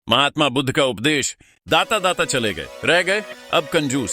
महात्मा बुद्ध का उपदेश दाता दाता चले गए, रह गए अब कंजूस।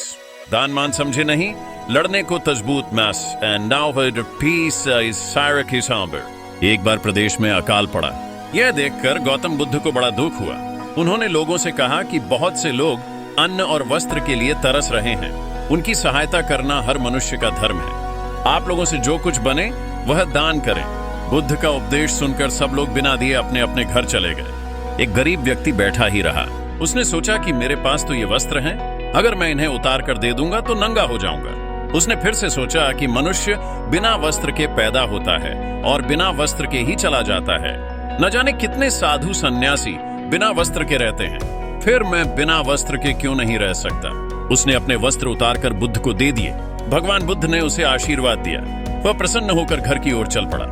दान मान समझे नहीं, लड़ने को तजबूत मैस एंड नाउ पीस इज सायरक हिज सांबर। एक बार प्रदेश में अकाल पड़ा। यह देखकर गौतम बुद्ध को बड़ा दुख हुआ। उन्होंने लोगों से कहा कि बहुत से लोग अन्न और वस्त्र के लिए तरस रहे हैं। उनकी सहायता करना हर मनुष्य का धर्म है। आप लोगों से जो कुछ बने वह दान करें। बुद्ध का उपदेश सुनकर सब लोग बिना दिए अपने अपने घर चले गए। एक गरीब व्यक्ति बैठा ही रहा। उसने सोचा कि मेरे पास तो ये वस्त्र हैं, अगर मैं इन्हें उतार कर दे दूंगा तो नंगा हो जाऊंगा। उसने फिर से सोचा कि मनुष्य बिना वस्त्र के पैदा होता है और बिना वस्त्र के ही चला जाता है। न जाने कितने साधु सन्यासी बिना वस्त्र के रहते हैं, फिर मैं बिना वस्त्र के क्यों नहीं रह सकता। उसने अपने वस्त्र उतार कर बुद्ध को दे दिए। भगवान बुद्ध ने उसे आशीर्वाद दिया। वह प्रसन्न होकर घर की ओर चल पड़ा।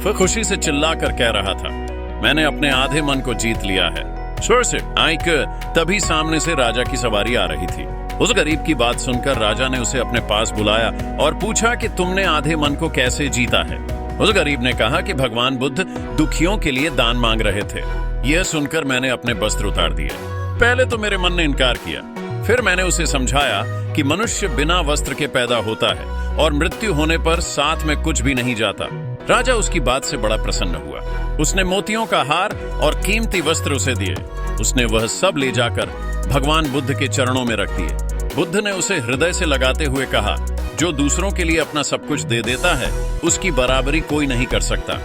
वह खुशी से चिल्लाकर कह रहा था, मैंने अपने आधे मन को जीत लिया है। तभी सामने से राजा की सवारी आ रही थी। उस गरीब की बात सुनकर राजा ने उसे अपने पास बुलाया और पूछा कि तुमने आधे मन को कैसे जीता है। उस गरीब ने कहा कि भगवान बुद्ध दुखियों के लिए दान मांग रहे थे। यह सुनकर मैंने अपने वस्त्र उतार दिए। पहले तो मेरे मन ने इनकार किया, फिर मैंने उसे समझाया कि मनुष्य बिना वस्त्र के पैदा होता है और मृत्यु होने पर साथ में कुछ भी नहीं जाता। राजा उसकी बात से बड़ा प्रसन्न हुआ। उसने मोतियों का हार और कीमती वस्त्र उसे दिए। उसने वह सब ले जाकर भगवान बुद्ध के चरणों में रख दिए। बुद्ध ने उसे हृदय से लगाते हुए कहा, जो दूसरों के लिए अपना सब कुछ दे देता है उसकी बराबरी कोई नहीं कर सकता।